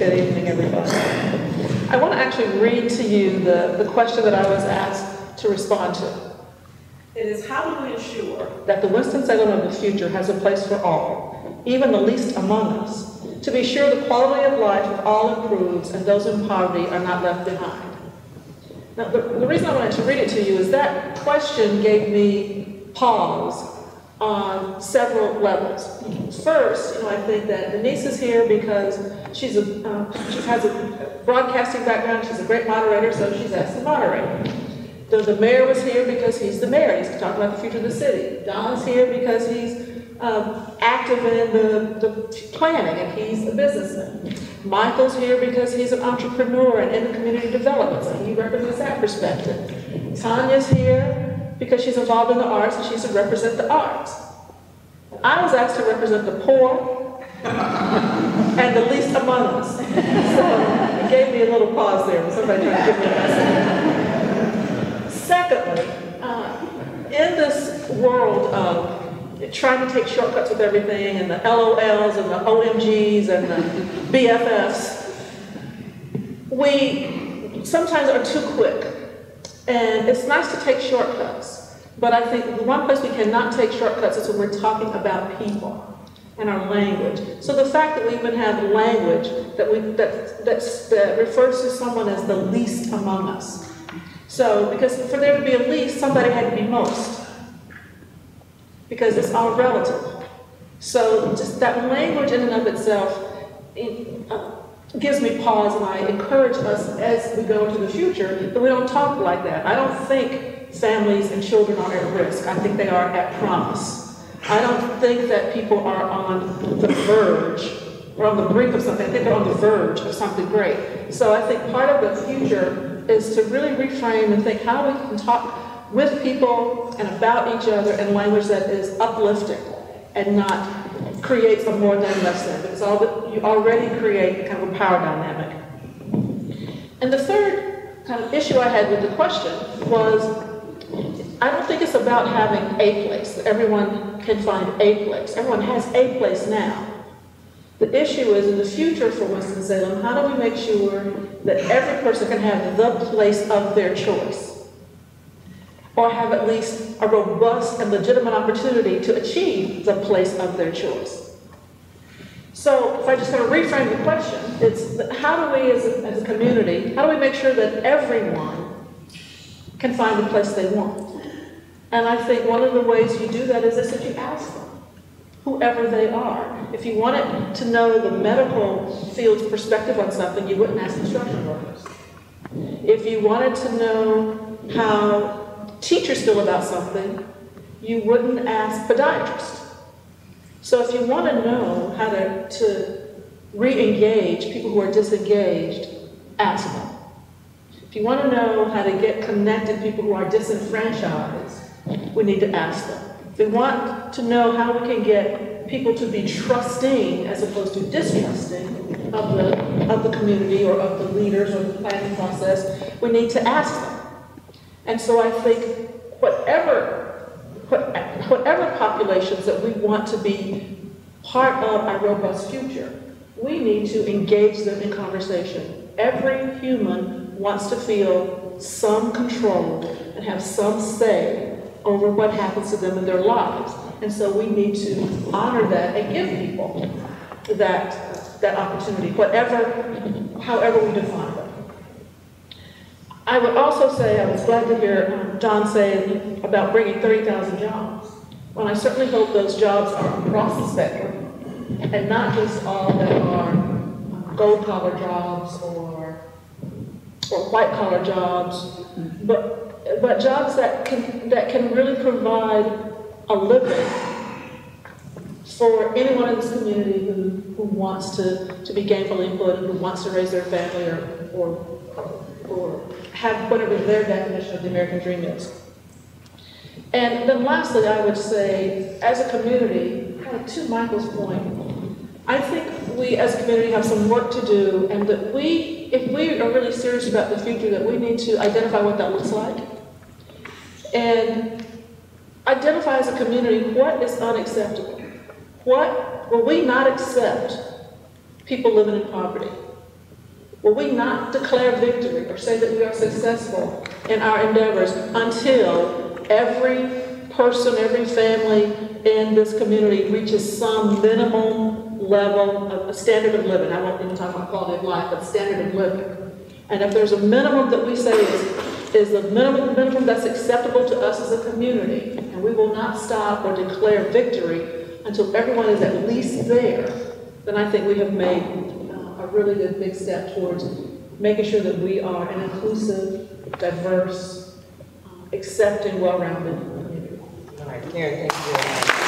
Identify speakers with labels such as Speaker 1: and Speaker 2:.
Speaker 1: Good evening, everybody. I want to actually read to you the question that I was asked to respond to. It is, how do we ensure that the Winston-Salem of the future has a place for all, even the least among us, to be sure the quality of life of all improves and those in poverty are not left behind? Now, the reason I wanted to read it to you is that question gave me pause on several levels. First, I think that Denise is here because she has a broadcasting background. She's a great moderator, so she's asked to moderate. The mayor was here because he's the mayor. He's talking about the future of the city. Don's here because he's active in the planning and he's a businessman. Michael's here because he's an entrepreneur and in the community development, so he represents that perspective. Tanya's here because she's involved in the arts and she's to represent the arts. I was asked to represent the poor and the least among us. So it gave me a little pause there when somebody tried to give me a message. Secondly, in this world of trying to take shortcuts with everything and the LOLs and the OMGs and the BFFs, we sometimes are too quick. And it's nice to take shortcuts, but I think the one place we cannot take shortcuts is when we're talking about people and our language. So the fact that we even have language that refers to someone as the least among us. So, because for there to be a least, somebody had to be most, because it's all relative. So just that language in and of itself, gives me pause, and I encourage us as we go into the future that we don't talk like that. I don't think families and children are at risk. I think they are at promise. I don't think that people are on the verge or on the brink of something. I think they're on the verge of something great. So I think part of the future is to really reframe and think how we can talk with people and about each other in language that is uplifting and not creates a more than less than. It's all that you already create kind of a power dynamic. And the third kind of issue I had with the question was, I don't think it's about having a place, that everyone can find a place. Everyone has a place now. The issue is, in the future for Winston-Salem, how do we make sure that every person can have the place of their choice? Or have at least a robust and legitimate opportunity to achieve the place of their choice. So if I just kind of reframe the question, it's how do we as a community, how do we make sure that everyone can find the place they want? And I think one of the ways you do that is this, that you ask them, whoever they are. If you wanted to know the medical field's perspective on something, you wouldn't ask construction workers. If you wanted to know how teachers feel about something, you wouldn't ask podiatrists. So if you want to know how to re-engage people who are disengaged, ask them. If you want to know how to get connected people who are disenfranchised, we need to ask them. If we want to know how we can get people to be trusting as opposed to distrusting of the community or of the leaders or the planning process, we need to ask them. And so I think whatever populations that we want to be part of our robust future, we need to engage them in conversation. Every human wants to feel some control and have some say over what happens to them in their lives. And so we need to honor that and give people that opportunity, however we define it. I would also say, I was glad to hear Don say about bringing 30,000 jobs. Well, I certainly hope those jobs are across the spectrum, and not just all that are gold-collar jobs or white-collar jobs, but jobs that can really provide a living for anyone in this community who wants to be gainfully employed and who wants to raise their family or have whatever their definition of the American dream is. And then lastly, I would say, as a community, kind of to Michael's point, I think we as a community have some work to do, and that if we are really serious about the future, that we need to identify what that looks like. And identify as a community what is unacceptable. What will we not accept people living in poverty? will we not declare victory or say that we are successful in our endeavors until every person, every family in this community reaches some minimum level of a standard of living? I won't even talk about quality of life, but standard of living. And if there's a minimum that we say is the minimum that's acceptable to us as a community, and we will not stop or declare victory until everyone is at least there, then I think we have made a really good big step towards making sure that we are an inclusive, diverse, accepting, well-rounded community.
Speaker 2: All right, Karen, thank you very much.